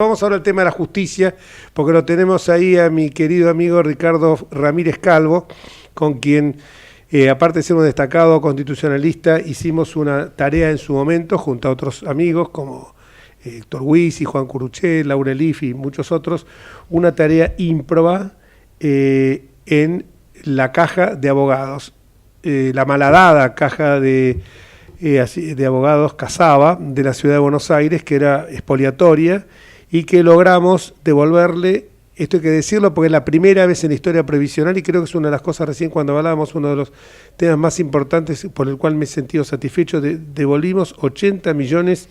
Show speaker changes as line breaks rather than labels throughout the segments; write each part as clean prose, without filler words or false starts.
Vamos ahora al tema de la justicia, porque lo tenemos ahí a mi querido amigo Ricardo Ramírez Calvo, con quien, aparte de ser un destacado constitucionalista, hicimos una tarea en su momento, junto a otros amigos como Héctor Huisi, Juan Curuchet, Laura Elif y muchos otros, una tarea ímproba en la caja de abogados, la malhadada caja de abogados Casaba de la ciudad de Buenos Aires, que era expoliatoria, y que logramos devolverle, esto hay que decirlo porque es la primera vez en la historia previsional y creo que es una de las cosas recién cuando hablábamos, uno de los temas más importantes por el cual me he sentido satisfecho, devolvimos 80 millones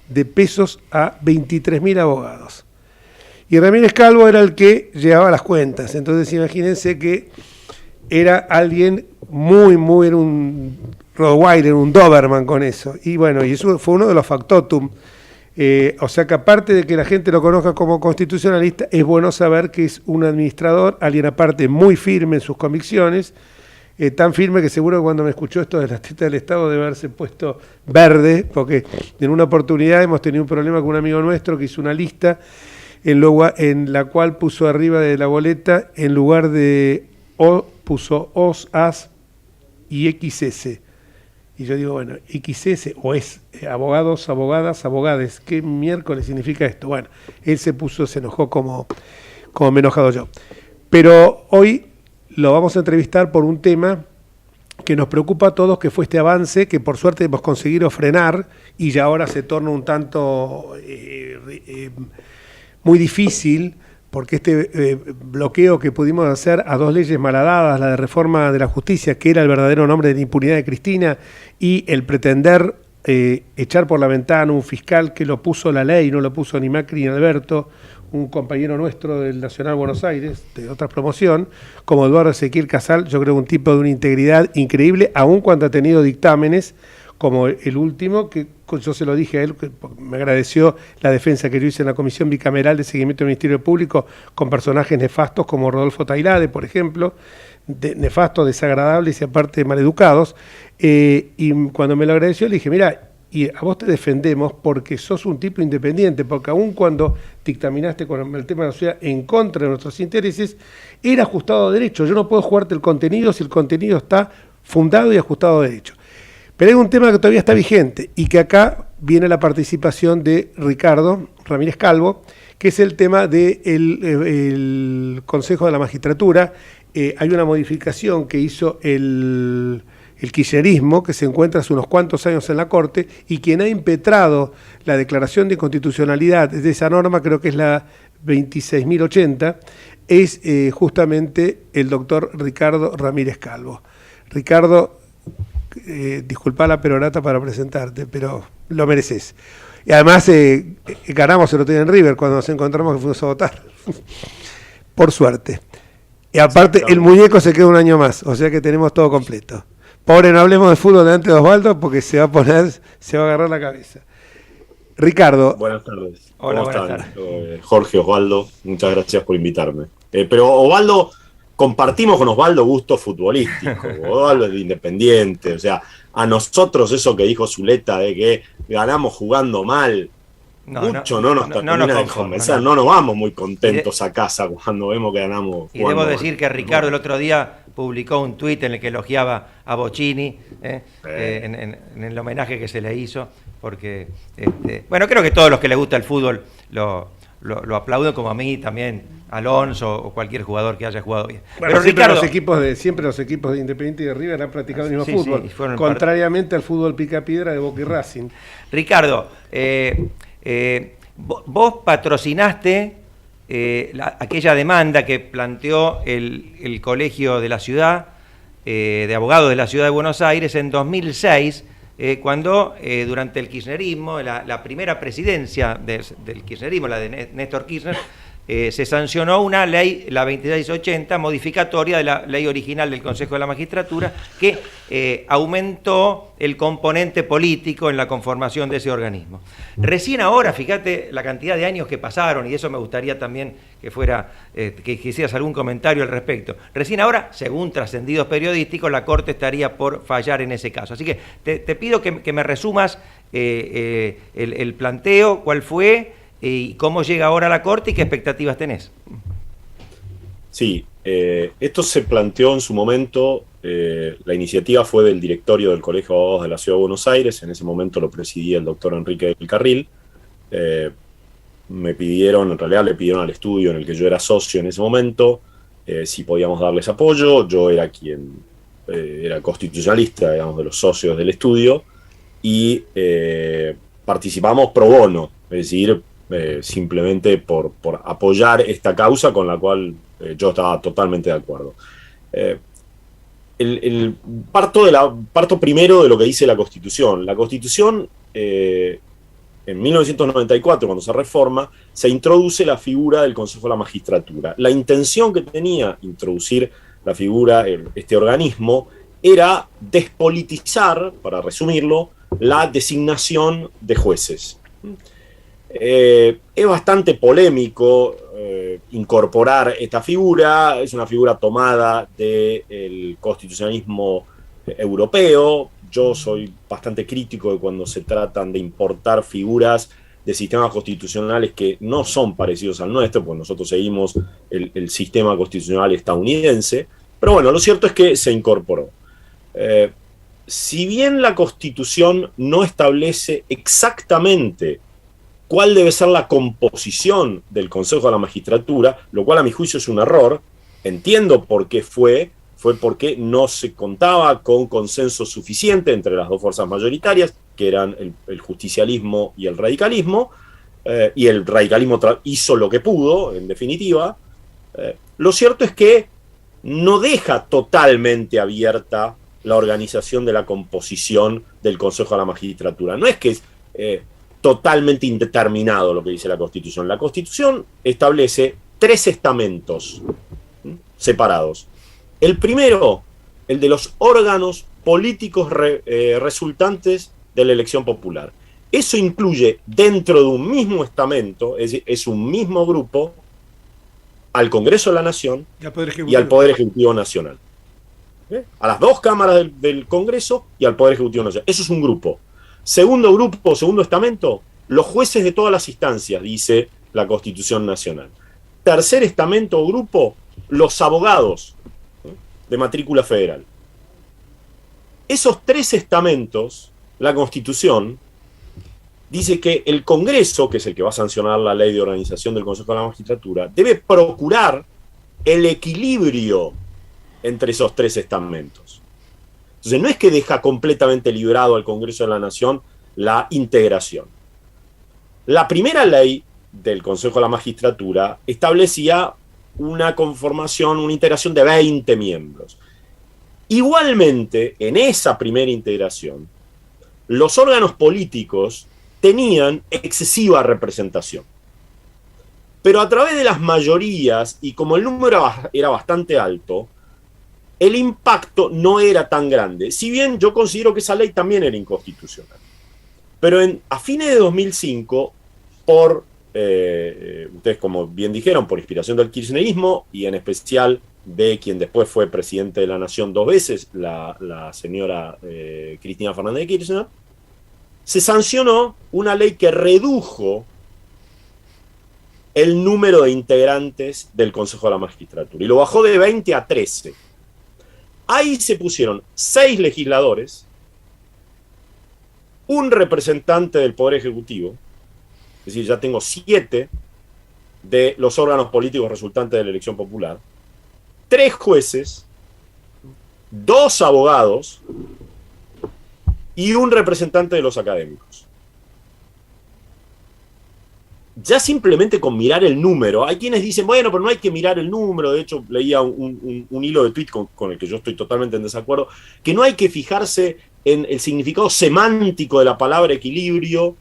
de pesos a 23.000 abogados. Y Ramírez Calvo era el que llevaba las cuentas, entonces imagínense que era alguien era un Rottweiler, un Doberman con eso. Y bueno, y eso fue uno de los factotum. O sea que aparte de que la gente lo conozca como constitucionalista, es bueno saber que es un administrador, alguien aparte muy firme en sus convicciones, tan firme que seguro que cuando me escuchó esto de la teta del Estado debe haberse puesto verde, porque en una oportunidad hemos tenido un problema con un amigo nuestro que hizo una lista en la cual puso arriba de la boleta, en lugar de O, puso OS, AS y XS. Y yo digo, bueno, XS o es abogados, abogadas, abogades, ¿qué miércoles significa esto? Bueno, él se enojó como me he enojado yo. Pero hoy lo vamos a entrevistar por un tema que nos preocupa a todos, que fue este avance, que por suerte hemos conseguido frenar y ya ahora se torna un tanto muy difícil, porque este bloqueo que pudimos hacer a dos leyes malhadadas, la de reforma de la justicia, que era el verdadero nombre de la impunidad de Cristina, y el pretender echar por la ventana un fiscal que lo puso la ley, no lo puso ni Macri ni Alberto, un compañero nuestro del Nacional Buenos Aires, de otra promoción, como Eduardo Ezequiel Casal, yo creo un tipo de una integridad increíble, aun cuando ha tenido dictámenes, como el último, que yo se lo dije a él, que me agradeció la defensa que yo hice en la Comisión Bicameral de Seguimiento del Ministerio Público con personajes nefastos como Rodolfo Tailade, por ejemplo, nefastos, desagradables y aparte maleducados, y cuando me lo agradeció le dije, mira, y a vos te defendemos porque sos un tipo independiente, porque aun cuando dictaminaste con el tema de la sociedad en contra de nuestros intereses, era ajustado a derecho, yo no puedo jugarte el contenido si el contenido está fundado y ajustado a derecho. Pero hay un tema que todavía está vigente y que acá viene la participación de Ricardo Ramírez Calvo, que es el tema del Consejo de la Magistratura. Hay una modificación que hizo el kirchnerismo, que se encuentra hace unos cuantos años en la Corte, y quien ha impetrado la declaración de inconstitucionalidad de esa norma, creo que es la 26.080, es justamente el doctor Ricardo Ramírez Calvo. Ricardo, disculpa la perorata para presentarte, pero lo mereces. Y además ganamos el otro día en River cuando nos encontramos que fuimos a votar. Por suerte. Y aparte el muñeco se queda un año más, o sea que tenemos todo completo. Pobre, no hablemos de fútbol delante de Osvaldo porque se va a agarrar la cabeza. Ricardo.
Buenas tardes.
Hola,
¿Cómo
buenas
están?
tardes.
Jorge, Osvaldo, muchas gracias por invitarme. Pero Osvaldo, compartimos con Osvaldo gustos futbolísticos. Osvaldo es de Independiente, o sea, a nosotros eso que dijo Zuleta de que ganamos jugando mal, no nos termina de convencer, no nos vamos muy contentos a casa cuando vemos que ganamos.
Y debo decir que Ricardo el otro día publicó un tuit en el que elogiaba a Bocini en el homenaje que se le hizo, porque bueno, creo que todos los que les gusta el fútbol lo aplauden, como a mí también, Alonso o cualquier jugador que haya jugado bien.
Bueno, pero siempre los equipos de Independiente y de River han practicado el mismo fútbol, contrariamente al fútbol picapiedra de Boca y Racing.
Ricardo, vos patrocinaste aquella demanda que planteó el Colegio de la Ciudad, de Abogados de la Ciudad de Buenos Aires en 2006, cuando durante el kirchnerismo, la primera presidencia del kirchnerismo, la de Néstor Kirchner, se sancionó una ley, la 2680, modificatoria de la ley original del Consejo de la Magistratura, que aumentó el componente político en la conformación de ese organismo. Recién ahora, fíjate la cantidad de años que pasaron, y eso me gustaría también que hicieras algún comentario al respecto. Recién ahora, según trascendidos periodísticos, la Corte estaría por fallar en ese caso. Así que te pido que me resumas el planteo, cuál fue, ¿Y cómo llega ahora a la Corte y qué expectativas tenés?
Sí, esto se planteó en su momento, la iniciativa fue del directorio del Colegio de Abogados de la Ciudad de Buenos Aires, en ese momento lo presidía el doctor Enrique del Carril. Me pidieron, en realidad le pidieron al estudio en el que yo era socio en ese momento, si podíamos darles apoyo. Yo era quien era constitucionalista, digamos, de los socios del estudio, y participamos pro bono, es decir, simplemente por apoyar esta causa con la cual yo estaba totalmente de acuerdo. Parto primero de lo que dice la Constitución. La Constitución, en 1994, cuando se reforma, se introduce la figura del Consejo de la Magistratura. La intención que tenía introducir la figura, este organismo, era despolitizar, para resumirlo, la designación de jueces. Es bastante polémico incorporar esta figura, es una figura tomada del constitucionalismo europeo. Yo soy bastante crítico de cuando se tratan de importar figuras de sistemas constitucionales que no son parecidos al nuestro, porque nosotros seguimos el sistema constitucional estadounidense, pero bueno, lo cierto es que se incorporó. Si bien la Constitución no establece exactamente cuál debe ser la composición del Consejo de la Magistratura, lo cual a mi juicio es un error, entiendo por qué fue porque no se contaba con consenso suficiente entre las dos fuerzas mayoritarias, que eran el justicialismo y el radicalismo, y el radicalismo hizo lo que pudo, en definitiva. Lo cierto es que no deja totalmente abierta la organización de la composición del Consejo de la Magistratura. No es que es totalmente indeterminado lo que dice la Constitución. La Constitución establece 3 estamentos separados. El primero, el de los órganos políticos resultantes de la elección popular. Eso incluye dentro de un mismo estamento, es decir, es un mismo grupo, al Congreso de la Nación y al Poder Ejecutivo Nacional. A las 2 cámaras del Congreso y al Poder Ejecutivo Nacional. Eso es un grupo. Segundo grupo, segundo estamento, los jueces de todas las instancias, dice la Constitución Nacional. Tercer estamento o grupo, los abogados de matrícula federal. Esos 3 estamentos, la Constitución dice que el Congreso, que es el que va a sancionar la ley de organización del Consejo de la Magistratura, debe procurar el equilibrio entre esos 3 estamentos. Entonces no es que deja completamente librado al Congreso de la Nación la integración. La primera ley del Consejo de la Magistratura establecía una conformación, una integración de 20 miembros. Igualmente, en esa primera integración, los órganos políticos tenían excesiva representación. Pero a través de las mayorías, y como el número era bastante alto, el impacto no era tan grande. Si bien yo considero que esa ley también era inconstitucional. Pero a fines de 2005, ustedes como bien dijeron, por inspiración del kirchnerismo, y en especial de quien después fue presidente de la Nación 2 veces, la señora Cristina Fernández de Kirchner, se sancionó una ley que redujo el número de integrantes del Consejo de la Magistratura y lo bajó de 20 a 13. Ahí se pusieron 6 legisladores, un representante del Poder Ejecutivo, es decir, ya tengo 7 de los órganos políticos resultantes de la elección popular, 3 jueces, 2 abogados y un representante de los académicos. Ya simplemente con mirar el número, hay quienes dicen, bueno, pero no hay que mirar el número. De hecho, leía un hilo de tweet con el que yo estoy totalmente en desacuerdo, que no hay que fijarse en el significado semántico de la palabra equilibrio,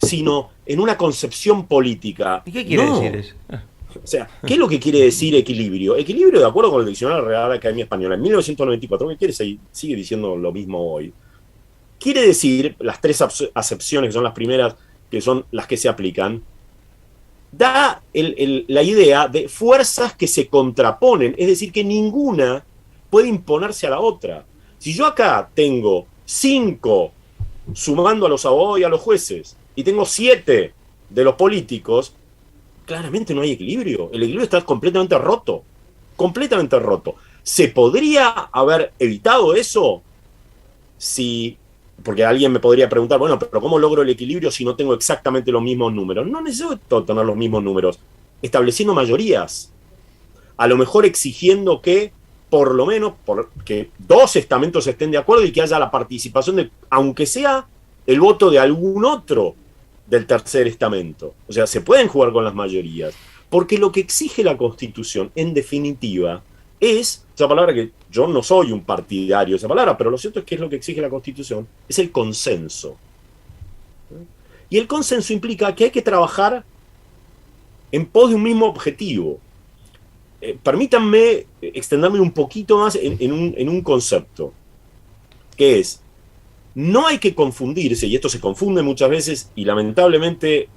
sino en una concepción política.
¿Y qué quiere decir eso?
O sea, ¿qué es lo que quiere decir equilibrio? Equilibrio, de acuerdo con el Diccionario Real de la Academia Española, en 1994, que sigue diciendo lo mismo hoy, quiere decir, las 3 acepciones, que son las primeras, que son las que se aplican, da la idea de fuerzas que se contraponen, es decir, que ninguna puede imponerse a la otra. Si yo acá tengo 5, sumando a los abogados y a los jueces, y tengo 7 de los políticos, claramente no hay equilibrio. El equilibrio está completamente roto. Completamente roto. ¿Se podría haber evitado eso? Si, porque alguien me podría preguntar, bueno, pero ¿cómo logro el equilibrio si no tengo exactamente los mismos números? No necesito tener los mismos números. Estableciendo mayorías. A lo mejor exigiendo que, por lo menos, que 2 estamentos estén de acuerdo y que haya la participación de, aunque sea el voto de algún otro del tercer estamento. O sea, se pueden jugar con las mayorías. Porque lo que exige la Constitución, en definitiva, es, esa palabra que yo no soy un partidario de esa palabra, pero lo cierto es que es lo que exige la Constitución, es el consenso. Y el consenso implica que hay que trabajar en pos de un mismo objetivo. Permítanme extenderme un poquito más en un concepto, que es, no hay que confundirse, y esto se confunde muchas veces, y lamentablemente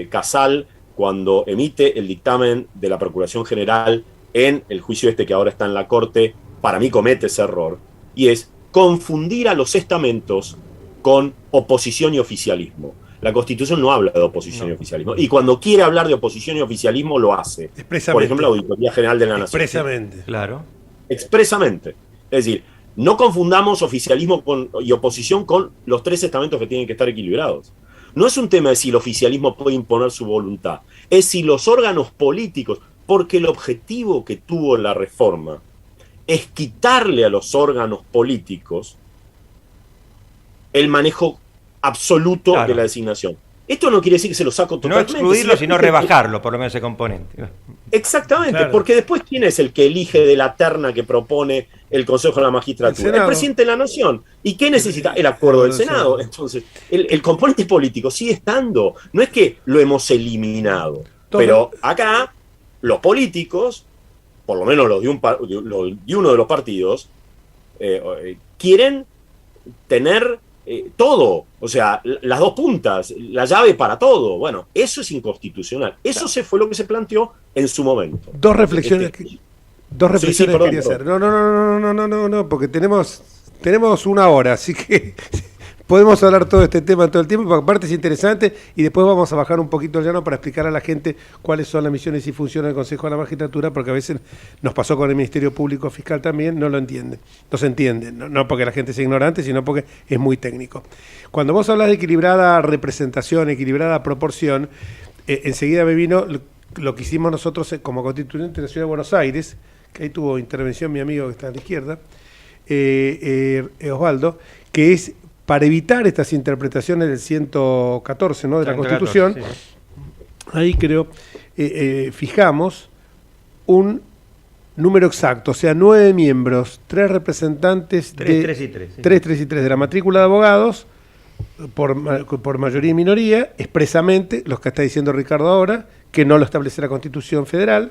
Casal, cuando emite el dictamen de la Procuración General en el juicio este que ahora está en la Corte, para mí comete ese error, y es confundir a los estamentos con oposición y oficialismo. La Constitución no habla de oposición y oficialismo, y cuando quiere hablar de oposición y oficialismo lo hace.
Expresamente.
Por ejemplo, la Auditoría General de la Nación.
Expresamente.
Claro.
Expresamente. Es decir, no confundamos oficialismo y oposición con los 3 estamentos que tienen que estar equilibrados. No es un tema de si el oficialismo puede imponer su voluntad, es si los órganos políticos, porque el objetivo que tuvo la reforma es quitarle a los órganos políticos el manejo absoluto de la designación. Esto no quiere decir que se lo saco totalmente.
No excluirlo, sino rebajarlo, por lo menos ese componente.
Exactamente,
claro.
Porque después, ¿quién es el que elige de la terna que propone el Consejo de la Magistratura? El presidente de la Nación. ¿Y qué necesita? El acuerdo del Senado. Entonces, el componente político sigue estando. No es que lo hemos eliminado. Pero acá, los políticos, por lo menos los de uno de los partidos, quieren tener todo, o sea, las 2 puntas, la llave para todo. Bueno, eso es inconstitucional. Eso fue lo que se planteó en su momento.
Dos reflexiones quería hacer. No, porque tenemos 1 hora, así que podemos hablar todo este tema todo el tiempo, porque aparte es interesante, y después vamos a bajar un poquito el llano para explicar a la gente cuáles son las misiones y funciones del Consejo de la Magistratura, porque a veces nos pasó con el Ministerio Público Fiscal también, no se entiende, no porque la gente sea ignorante, sino porque es muy técnico. Cuando vos hablas de equilibrada representación, equilibrada proporción, enseguida me vino lo que hicimos nosotros como constituyente de la Ciudad de Buenos Aires, que ahí tuvo intervención mi amigo que está a la izquierda, Osvaldo, que es para evitar estas interpretaciones del 114, ¿no?, de la Constitución. Sí. Ahí creo, fijamos un número exacto, o sea, 9 miembros, 3 representantes
3 y
3 de la matrícula de abogados, por mayoría y minoría, expresamente, los que está diciendo Ricardo ahora, que no lo establece la Constitución Federal,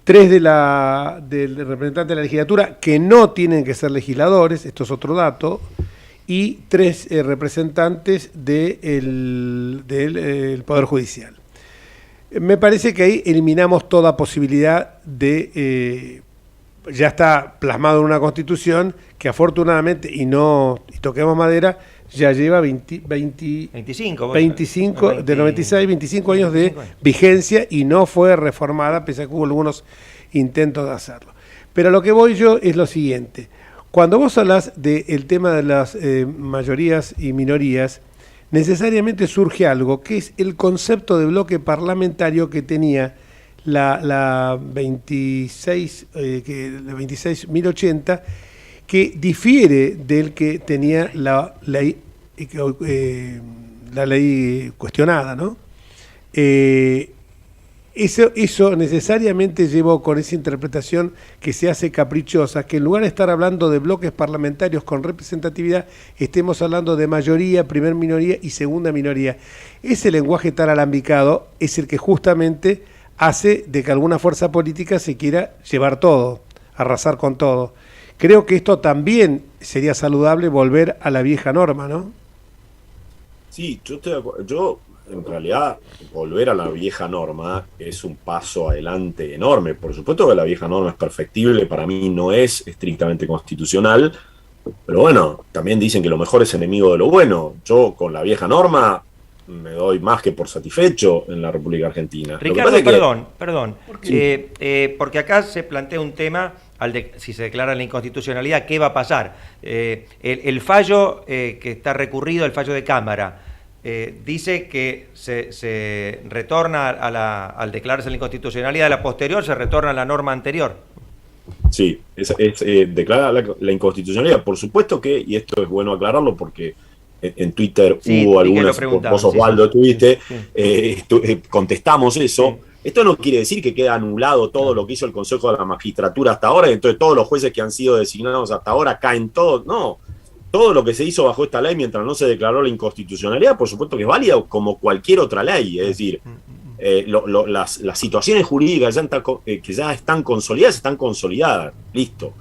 3 del representante de la legislatura, que no tienen que ser legisladores, esto es otro dato, y 3 representantes del Poder Judicial. Me parece que ahí eliminamos toda posibilidad de... ya está plasmado en una Constitución que afortunadamente, y toquemos madera, ya lleva 25 de 96, 25 años de vigencia y no fue reformada, pese a que hubo algunos intentos de hacerlo. Pero a lo que voy yo es lo siguiente. Cuando vos hablas del tema de las mayorías y minorías, necesariamente surge algo, que es el concepto de bloque parlamentario que tenía la 26.080, que difiere del que tenía la ley cuestionada, ¿no? Eso necesariamente llevó con esa interpretación que se hace caprichosa, que en lugar de estar hablando de bloques parlamentarios con representatividad, estemos hablando de mayoría, primer minoría y segunda minoría. Ese lenguaje tan alambicado es el que justamente hace de que alguna fuerza política se quiera llevar todo, arrasar con todo. Creo que esto también sería saludable volver a la vieja norma, ¿no?
Sí, yo estoy de acuerdo. En realidad, volver a la vieja norma es un paso adelante enorme. Por supuesto que la vieja norma es perfectible, para mí no es estrictamente constitucional, pero bueno, también dicen que lo mejor es enemigo de lo bueno. Yo con la vieja norma me doy más que por satisfecho en la República Argentina.
Ricardo, perdón. Porque acá se plantea un tema, si se declara la inconstitucionalidad, ¿qué va a pasar? El fallo que está recurrido, el fallo de Cámara, dice que se retorna al declararse la inconstitucionalidad de la posterior, se retorna a la norma anterior.
Sí, declara la inconstitucionalidad. Por supuesto que, y esto es bueno aclararlo porque en Twitter hubo algunas, vos Osvaldo tuviste, contestamos eso. Sí. Esto no quiere decir que queda anulado todo lo que hizo el Consejo de la Magistratura hasta ahora, y entonces todos los jueces que han sido designados hasta ahora caen todos. No, todo lo que se hizo bajo esta ley mientras no se declaró la inconstitucionalidad, por supuesto que es válida como cualquier otra ley, es decir, las situaciones jurídicas que ya están consolidadas, listo.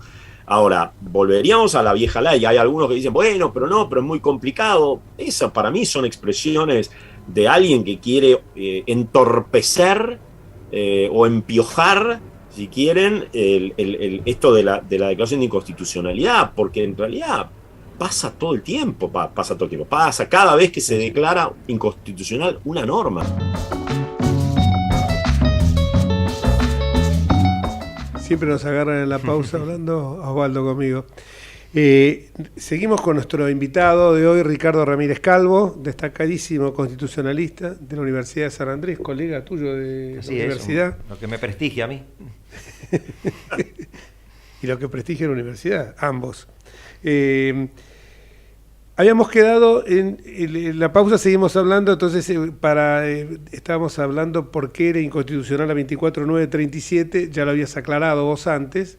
Ahora, volveríamos a la vieja ley. Hay algunos que dicen, bueno, pero es muy complicado. Esas para mí son expresiones de alguien que quiere entorpecer o empiojar, si quieren, esto de la declaración de inconstitucionalidad, porque en realidad pasa todo el tiempo, pasa cada vez que se declara inconstitucional una norma.
Siempre nos agarran en la pausa hablando, Osvaldo conmigo. Seguimos con nuestro invitado de hoy, Ricardo Ramírez Calvo, destacadísimo constitucionalista de la Universidad de San Andrés, colega tuyo de la universidad.
Lo que me prestigia a mí.
Y lo que prestigia la universidad, ambos. Habíamos quedado en la pausa, seguimos hablando, entonces estábamos hablando por qué era inconstitucional la 24937, ya lo habías aclarado vos antes,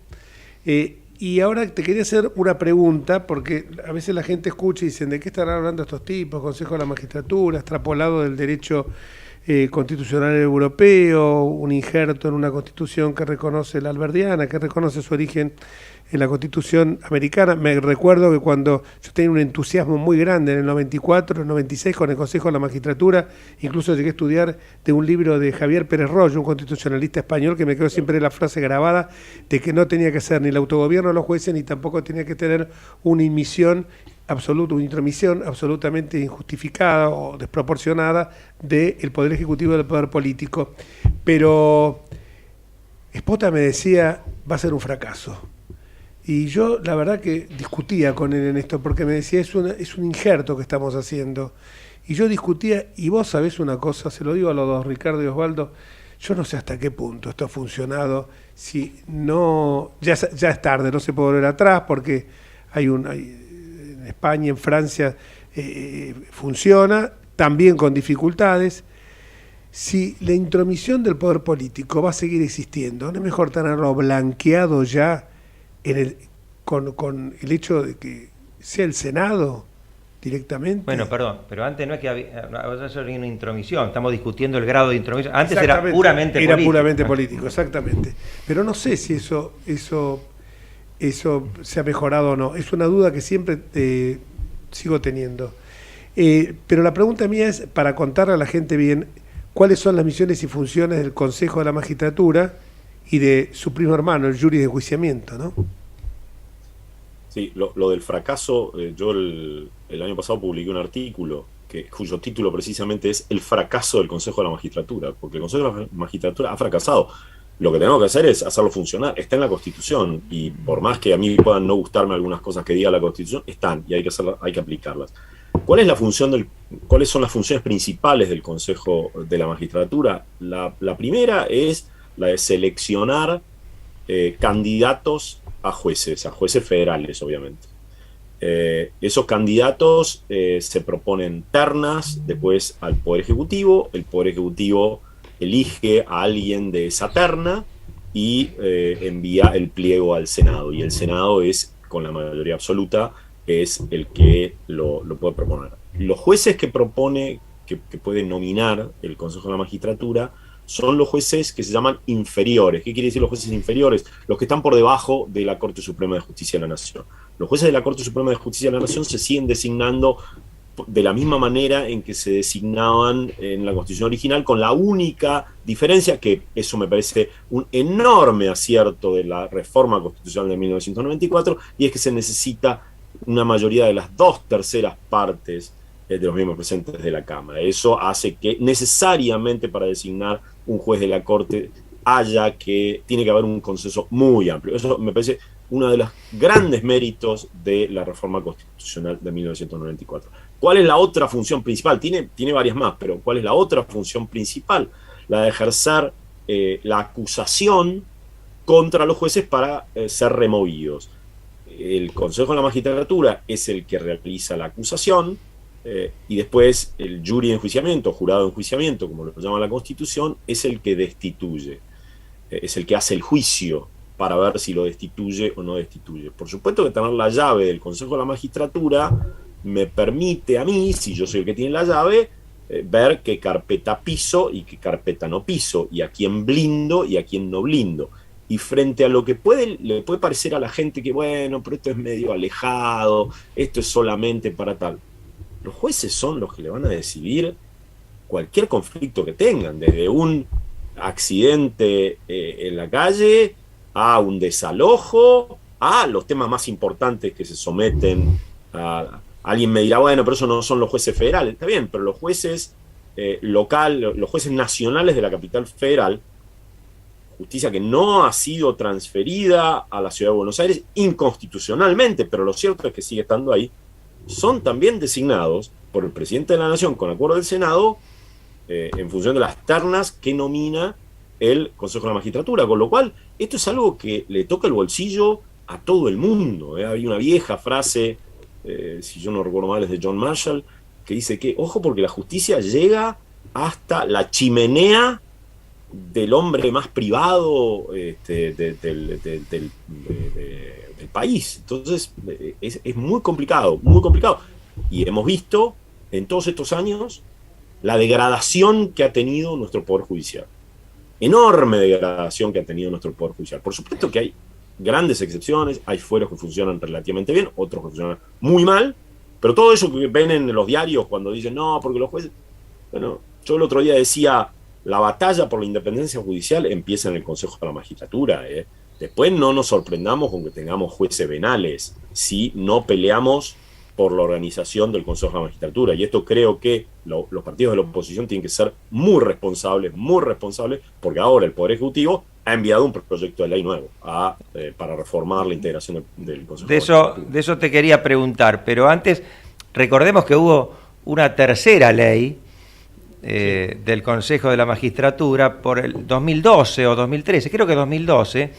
y ahora te quería hacer una pregunta, porque a veces la gente escucha y dicen, ¿de qué estarán hablando estos tipos? Consejo de la Magistratura, extrapolado del derecho constitucional europeo, un injerto en una constitución que reconoce la alberdiana, que reconoce su origen en la Constitución americana. Me recuerdo que cuando yo tenía un entusiasmo muy grande en el 94, el 96 con el Consejo de la Magistratura, incluso llegué a estudiar de un libro de Javier Pérez Royo, un constitucionalista español, que me quedó siempre la frase grabada de que no tenía que ser ni el autogobierno de los jueces ni tampoco tenía que tener una intromisión absolutamente injustificada o desproporcionada del Poder Ejecutivo y del Poder Político. Pero Espota me decía, va a ser un fracaso. Y yo la verdad que discutía con él en esto, porque me decía, es un injerto que estamos haciendo. Y yo discutía, y vos sabés una cosa, se lo digo a los dos, Ricardo y Osvaldo, yo no sé hasta qué punto esto ha funcionado, si no, ya es tarde, no se puede volver atrás, porque en España, en Francia, funciona, también con dificultades. Si la intromisión del poder político va a seguir existiendo, ¿no es mejor tenerlo blanqueado ya con el hecho de que sea el Senado directamente?
Bueno, perdón, pero antes no es que había una intromisión, estamos discutiendo el grado de intromisión. Antes era puramente político. Era
puramente político, exactamente. Pero no sé si eso se ha mejorado o no. Es una duda que siempre sigo teniendo. Pero la pregunta mía es, para contarle a la gente bien, ¿cuáles son las misiones y funciones del Consejo de la Magistratura y de su primo hermano, el jury de enjuiciamiento, ¿no?
Sí, lo del fracaso, yo el año pasado publiqué un artículo cuyo título precisamente es El fracaso del Consejo de la Magistratura, porque el Consejo de la Magistratura ha fracasado. Lo que tenemos que hacer es hacerlo funcionar. Está en la Constitución, y por más que a mí puedan no gustarme algunas cosas que diga la Constitución, están, y hay que aplicarlas. ¿Cuáles son las funciones principales del Consejo de la Magistratura? La primera es la de seleccionar candidatos a jueces federales, obviamente. Esos candidatos se proponen ternas después al Poder Ejecutivo. El Poder Ejecutivo elige a alguien de esa terna y envía el pliego al Senado. Y el Senado es, con la mayoría absoluta, es el que lo puede proponer. Los jueces que puede nominar el Consejo de la Magistratura son los jueces que se llaman inferiores. ¿Qué quiere decir los jueces inferiores? Los que están por debajo de la Corte Suprema de Justicia de la Nación. Los jueces de la Corte Suprema de Justicia de la Nación se siguen designando de la misma manera en que se designaban en la Constitución original, con la única diferencia, que eso me parece un enorme acierto de la reforma constitucional de 1994, y es que se necesita una mayoría de las 2/3 partes de los miembros presentes de la Cámara. Eso hace que necesariamente para designar un juez de la Corte tiene que haber un consenso muy amplio. Eso me parece uno de los grandes méritos de la reforma constitucional de 1994. ¿Cuál es la otra función principal? Tiene varias más, pero ¿cuál es la otra función principal? La de ejercer la acusación contra los jueces para ser removidos. El Consejo de la Magistratura es el que realiza la acusación, y después el jury de enjuiciamiento, jurado de enjuiciamiento, como lo llama la Constitución, es el que destituye, es el que hace el juicio para ver si lo destituye o no destituye. Por supuesto que tener la llave del Consejo de la Magistratura me permite a mí, si yo soy el que tiene la llave, ver qué carpeta piso y qué carpeta no piso, y a quién blindo y a quién no blindo. Y frente a lo que le puede parecer a la gente que, bueno, pero esto es medio alejado, esto es solamente para tal. Los jueces son los que le van a decidir cualquier conflicto que tengan, desde un accidente en la calle, a un desalojo, a los temas más importantes que se someten a... Alguien me dirá, bueno, pero eso no son los jueces federales. Está bien, pero los jueces los jueces nacionales de la capital federal, justicia que no ha sido transferida a la ciudad de Buenos Aires inconstitucionalmente, pero lo cierto es que sigue estando ahí, son también designados por el presidente de la Nación con acuerdo del Senado en función de las ternas que nomina el Consejo de la Magistratura, con lo cual esto es algo que le toca el bolsillo a todo el mundo. Hay una vieja frase, si yo no recuerdo mal, es de John Marshall, que dice que, ojo, porque la justicia llega hasta la chimenea del hombre más privado del país. Entonces es muy complicado, muy complicado. Y hemos visto en todos estos años la degradación que ha tenido nuestro Poder Judicial. Enorme degradación que ha tenido nuestro Poder Judicial. Por supuesto que hay grandes excepciones, hay fueros que funcionan relativamente bien, otros que funcionan muy mal, pero todo eso que ven en los diarios cuando dicen, no, porque los jueces... Bueno, yo el otro día decía, la batalla por la independencia judicial empieza en el Consejo de la Magistratura. Después no nos sorprendamos con que tengamos jueces venales si no peleamos por la organización del Consejo de la Magistratura. Y esto creo que los partidos de la oposición tienen que ser muy responsables, porque ahora el Poder Ejecutivo ha enviado un proyecto de ley nuevo para reformar la integración del Consejo de la Magistratura.
De eso te quería preguntar, pero antes recordemos que hubo una tercera ley del Consejo de la Magistratura por el 2012 o 2013, creo que 2012,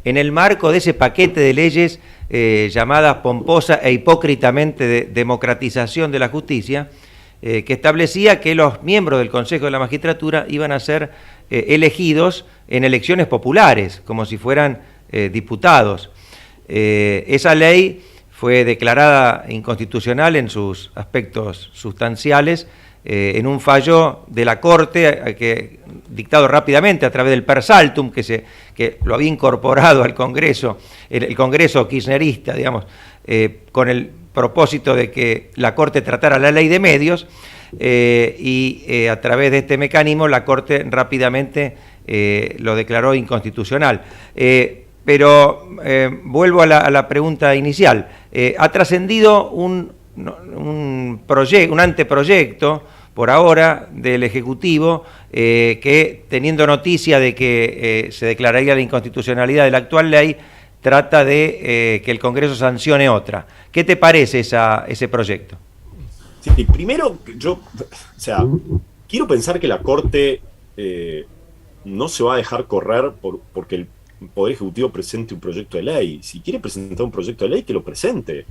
en el marco de ese paquete de leyes llamadas pomposa e hipócritamente de democratización de la justicia, que establecía que los miembros del Consejo de la Magistratura iban a ser elegidos en elecciones populares, como si fueran diputados. Esa ley fue declarada inconstitucional en sus aspectos sustanciales en un fallo de la Corte dictado rápidamente a través del per saltum, que lo había incorporado al Congreso, el Congreso kirchnerista, digamos, con el propósito de que la Corte tratara la ley de medios, y a través de este mecanismo la Corte rápidamente lo declaró inconstitucional. Pero vuelvo a la pregunta inicial. Ha trascendido un anteproyecto por ahora del Ejecutivo que, teniendo noticia de que se declararía la inconstitucionalidad de la actual ley, trata de que el Congreso sancione otra. ¿Qué te parece ese proyecto?
Sí, primero, quiero pensar que la Corte no se va a dejar correr porque el Poder Ejecutivo presente un proyecto de ley. Si quiere presentar un proyecto de ley, que lo presente.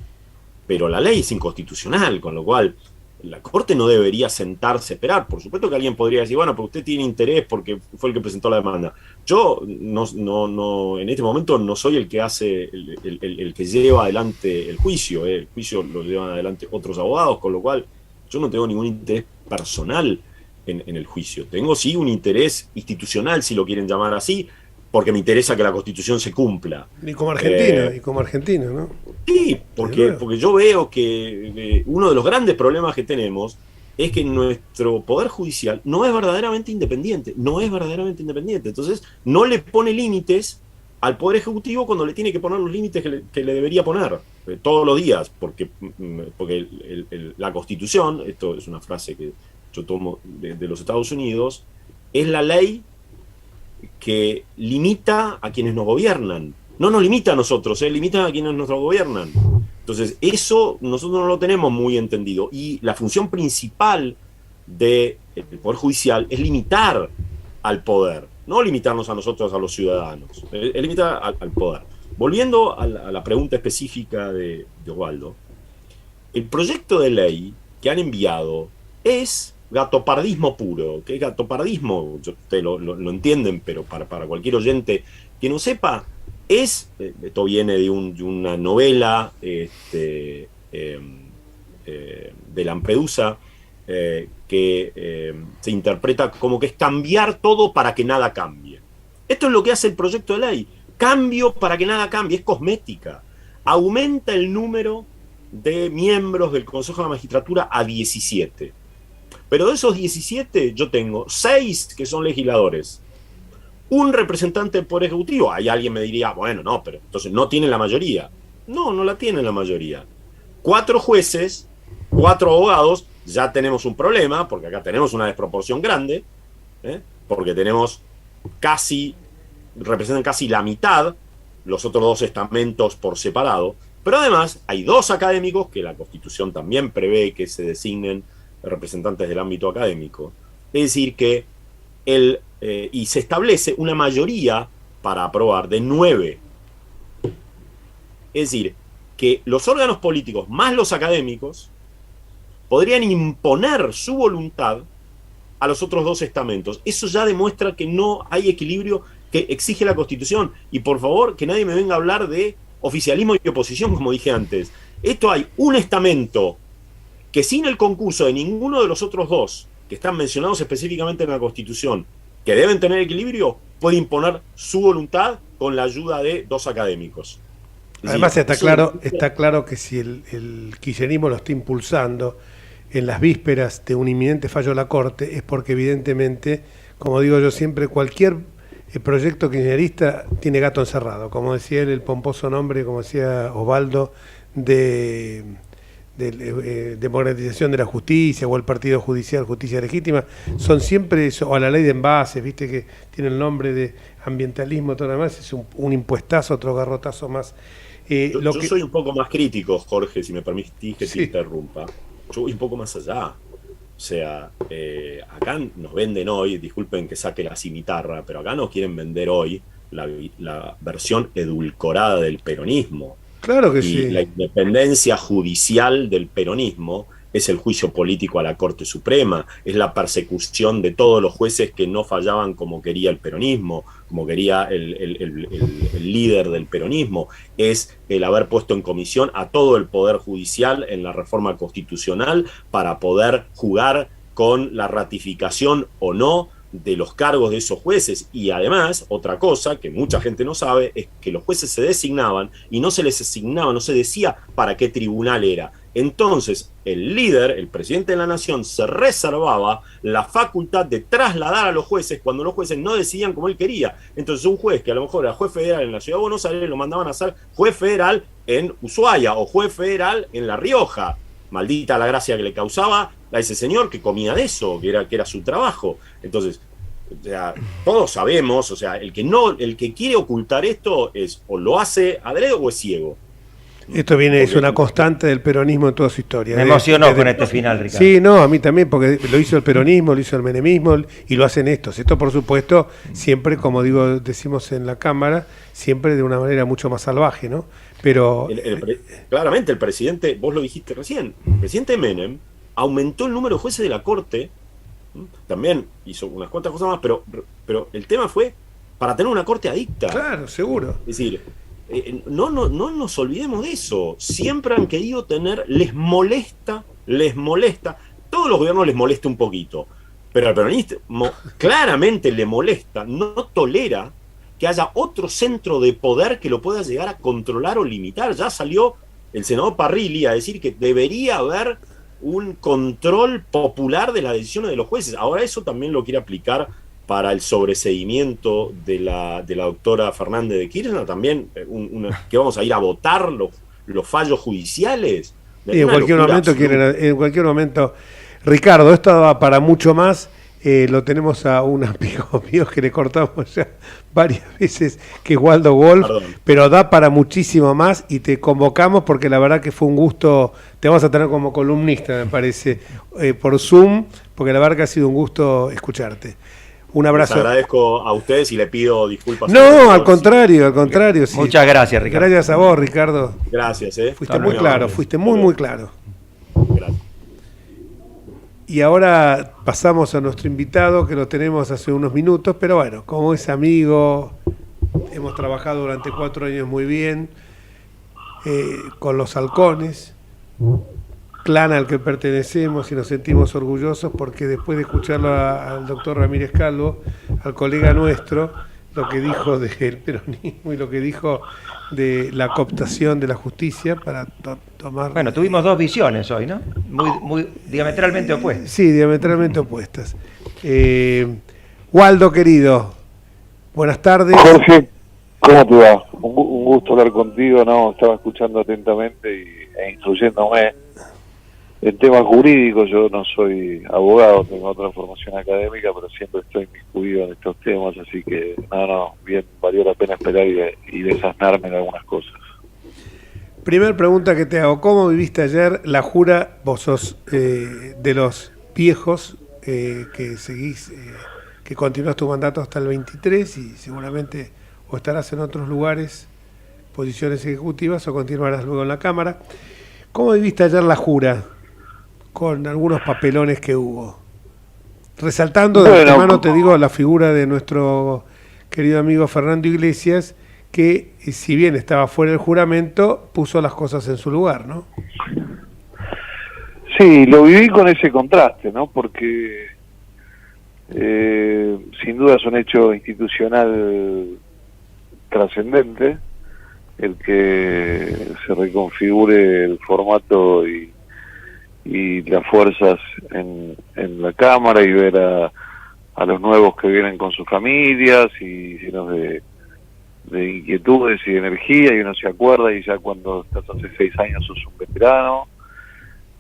Pero la ley es inconstitucional, con lo cual la Corte no debería sentarse a esperar. Por supuesto que alguien podría decir, bueno, pero usted tiene interés porque fue el que presentó la demanda. Yo no en este momento no soy el que hace, el que lleva adelante el juicio. El juicio lo llevan adelante otros abogados, con lo cual yo no tengo ningún interés personal en el juicio. Tengo sí un interés institucional, si lo quieren llamar así, porque me interesa que la Constitución se cumpla.
Y como argentino, ¿no? Sí,
porque yo veo que uno de los grandes problemas que tenemos es que nuestro Poder Judicial no es verdaderamente independiente. Entonces, no le pone límites al Poder Ejecutivo cuando le tiene que poner los límites que le debería poner. todos los días, porque la Constitución, esto es una frase que yo tomo de los Estados Unidos, es la ley que limita a quienes nos gobiernan. No nos limita a nosotros, limita a quienes nos gobiernan. Entonces, eso nosotros no lo tenemos muy entendido. Y la función principal del Poder Judicial es limitar al poder, no limitarnos a nosotros, a los ciudadanos, es limitar al poder. Volviendo a la pregunta específica de Osvaldo, el proyecto de ley que han enviado es gatopardismo puro. ¿Qué es gatopardismo? Ustedes lo entienden, pero para cualquier oyente que no sepa, esto viene de una novela de Lampedusa, que se interpreta como que es cambiar todo para que nada cambie. Esto es lo que hace el proyecto de ley. Cambio para que nada cambie, es cosmética. Aumenta el número de miembros del Consejo de la Magistratura a 17. Pero de esos 17 yo tengo 6 que son legisladores, un representante del Poder Ejecutivo. Ahí alguien me diría, bueno, no, pero entonces no tienen la mayoría. No la tienen la mayoría. 4 jueces, 4 abogados, ya tenemos un problema, porque acá tenemos una desproporción grande, porque tenemos representan casi la mitad, los otros 2 estamentos por separado, pero además hay 2 académicos, que la Constitución también prevé que se designen representantes del ámbito académico. Es decir, que y se establece una mayoría para aprobar de 9. Es decir, que los órganos políticos más los académicos podrían imponer su voluntad a los otros 2 estamentos. Eso ya demuestra que no hay equilibrio que exige la Constitución. Y por favor, que nadie me venga a hablar de oficialismo y oposición, como dije antes. Esto hay un estamento que sin el concurso de ninguno de los otros 2, que están mencionados específicamente en la Constitución, que deben tener equilibrio, puede imponer su voluntad con la ayuda de 2 académicos.
Además está claro que si el kirchnerismo lo está impulsando en las vísperas de un inminente fallo de la Corte, es porque evidentemente, como digo yo siempre, cualquier proyecto kirchnerista tiene gato encerrado, como decía él, el pomposo nombre, como decía Osvaldo, de democratización de la justicia, o el partido judicial, justicia legítima, son siempre eso, o la ley de envases, viste que tiene el nombre de ambientalismo, todo lo demás, es un impuestazo, otro garrotazo más.
Yo soy un poco más crítico, Jorge, si me permitís que te interrumpa. Yo voy un poco más allá. O sea, acá nos venden hoy, disculpen que saque la cimitarra, pero acá nos quieren vender hoy la versión edulcorada del peronismo.
Claro que
y
sí.
La independencia judicial del peronismo es el juicio político a la Corte Suprema, es la persecución de todos los jueces que no fallaban como quería el peronismo, como quería el líder del peronismo, es el haber puesto en comisión a todo el Poder Judicial en la reforma constitucional para poder jugar con la ratificación o no de los cargos de esos jueces. Y además, otra cosa que mucha gente no sabe, es que los jueces se designaban y no se les asignaba, no se decía para qué tribunal era. Entonces, el líder, el presidente de la nación, se reservaba la facultad de trasladar a los jueces cuando los jueces no decidían como él quería. Entonces, un juez que a lo mejor era juez federal en la Ciudad de Buenos Aires, lo mandaban a ser juez federal en Ushuaia o juez federal en La Rioja. Maldita la gracia que le causaba a ese señor que comía de eso, que era su trabajo. Entonces, o sea, todos sabemos, o sea, el que quiere ocultar esto es o lo hace adrede o es ciego.
Esto es una constante del peronismo en toda su historia.
Me emocionó con este final, Ricardo.
Sí, no, a mí también, porque lo hizo el peronismo, lo hizo el menemismo y lo hacen estos. Esto, por supuesto, siempre, como decimos en la Cámara, siempre de una manera mucho más salvaje, ¿no? Pero
claramente el presidente, vos lo dijiste recién, el presidente Menem aumentó el número de jueces de la Corte, también hizo unas cuantas cosas más, pero el tema fue para tener una Corte adicta.
Claro, seguro.
Es decir, no nos olvidemos de eso. Siempre han querido tener, les molesta, todos los gobiernos les molesta un poquito, pero al peronismo claramente le molesta, no tolera que haya otro centro de poder que lo pueda llegar a controlar o limitar. Ya salió el senador Parrilli a decir que debería haber un control popular de las decisiones de los jueces. Ahora eso también lo quiere aplicar para el sobreseimiento de la doctora Fernández de Kirchner, también que vamos a ir a votar los fallos judiciales.
Y en cualquier momento, Ricardo, esto daba para mucho más. Lo tenemos a un amigo mío que le cortamos ya varias veces, que es Waldo Wolf, pero da para muchísimo más y te convocamos porque la verdad que fue un gusto. Te vamos a tener como columnista, me parece, por Zoom, porque la verdad que ha sido un gusto escucharte. Un abrazo.
Les agradezco a ustedes y le pido disculpas.
No, al contrario. Sí.
Muchas gracias, Ricardo.
Gracias a vos, Ricardo.
Gracias,
Fuiste muy claro, fuiste muy claro.
Gracias.
Y ahora pasamos a nuestro invitado, que lo tenemos hace unos minutos, pero bueno, como es amigo, hemos trabajado durante 4 años muy bien, con los Halcones, clan al que pertenecemos y nos sentimos orgullosos porque después de escucharlo al doctor Ramírez Calvo, al colega nuestro, lo que dijo del peronismo y lo que dijo de la cooptación de la justicia para tomar...
Bueno, tuvimos 2 visiones hoy, ¿no? Muy diametralmente opuestas.
Sí, diametralmente opuestas. Waldo, querido, buenas tardes.
Jorge, ¿cómo te va? Un gusto hablar contigo, ¿no? Estaba escuchando atentamente e instruyéndome en temas jurídicos. Yo no soy abogado, tengo otra formación académica, pero siempre estoy inmiscuido en estos temas, así que bien, valió la pena esperar y desasnarme en algunas cosas.
Primer pregunta que te hago, ¿cómo viviste ayer la jura? Vos sos de los viejos que seguís, que continúas tu mandato hasta el 23 y seguramente o estarás en otros lugares, posiciones ejecutivas, o continuarás luego en la Cámara. ¿Cómo viviste ayer la jura? Con algunos papelones que hubo. Resaltando de antemano, te digo, la figura de nuestro querido amigo Fernando Iglesias, que si bien estaba fuera del juramento, puso las cosas en su lugar, ¿no?
Sí, lo viví con ese contraste, ¿no? Porque sin duda es un hecho institucional trascendente el que se reconfigure el formato y las fuerzas en la Cámara y ver a los nuevos que vienen con sus familias y llenos de inquietudes y de energía, y uno se acuerda y ya cuando estás hace 6 años sos un veterano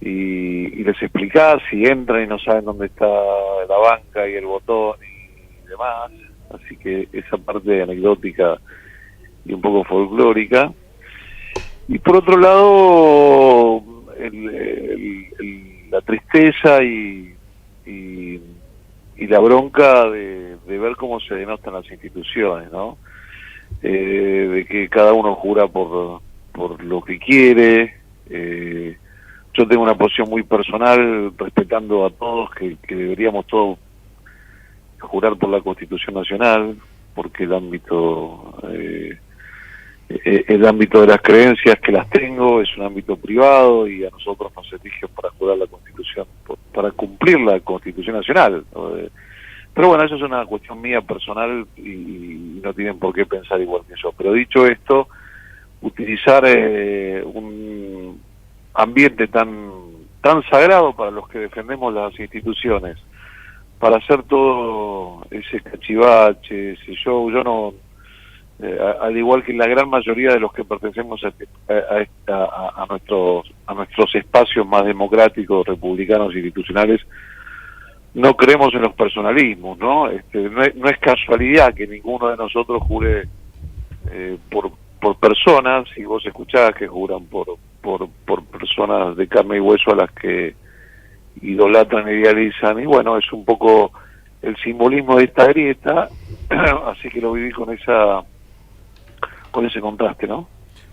y les explicás y entran y no saben dónde está la banca y el botón y demás, así que esa parte anecdótica y un poco folclórica. Y por otro lado, la tristeza y la bronca de ver cómo se denotan las instituciones, ¿no? De que cada uno jura por lo que quiere. Yo tengo una posición muy personal, respetando a todos, que deberíamos todos jurar por la Constitución Nacional, porque el ámbito de las creencias, que las tengo, es un ámbito privado y a nosotros nos eligen para jurar la Constitución, para cumplir la Constitución Nacional, ¿no? Pero bueno, eso es una cuestión mía personal y no tienen por qué pensar igual que yo. Pero dicho esto, utilizar un ambiente tan sagrado para los que defendemos las instituciones, para hacer todo ese cachivache, ese show, yo no... al igual que la gran mayoría de los que pertenecemos a nuestros espacios más democráticos, republicanos e institucionales, no creemos en los personalismos, ¿no? No es casualidad que ninguno de nosotros jure por personas, y vos escuchás que juran por personas de carne y hueso a las que idolatran e idealizan, y bueno, es un poco el simbolismo de esta grieta, así que lo viví con ese contraste, ¿no?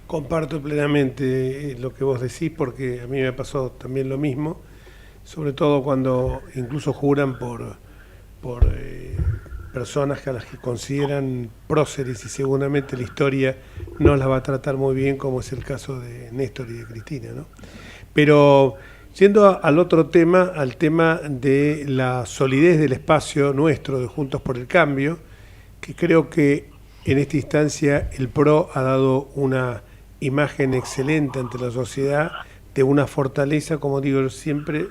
Comparto plenamente lo que vos decís, porque a mí me pasó también lo mismo, sobre todo cuando incluso juran por personas a las que consideran próceres y seguramente la historia no las va a tratar muy bien, como es el caso de Néstor y de Cristina, ¿no? Pero yendo al otro tema, al tema de la solidez del espacio nuestro de Juntos por el Cambio, que creo que en esta instancia el PRO ha dado una imagen excelente ante la sociedad de una fortaleza, como digo siempre,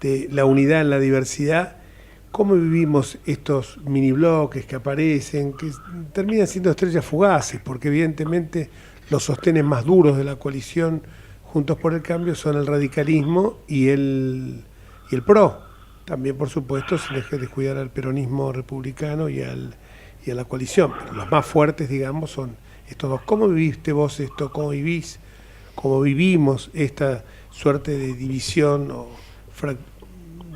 de la unidad en la diversidad. ¿Cómo vivimos estos mini bloques que aparecen, que terminan siendo estrellas fugaces? Porque evidentemente los sostenes más duros de la coalición Juntos por el Cambio son el radicalismo y el PRO. También, por supuesto, sin descuidar al peronismo republicano y a la coalición. Pero los más fuertes, digamos, son estos dos. ¿Cómo viviste vos esto? ¿Cómo vivís? ¿Cómo vivimos esta suerte de división o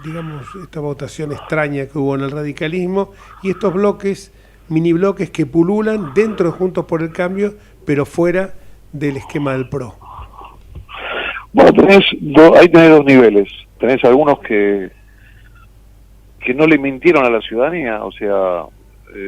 digamos, esta votación extraña que hubo en el radicalismo y estos bloques, mini bloques que pululan dentro de Juntos por el Cambio, pero fuera del esquema del PRO?
Bueno, ahí tenés dos niveles. Tenés algunos que no le mintieron a la ciudadanía, o sea,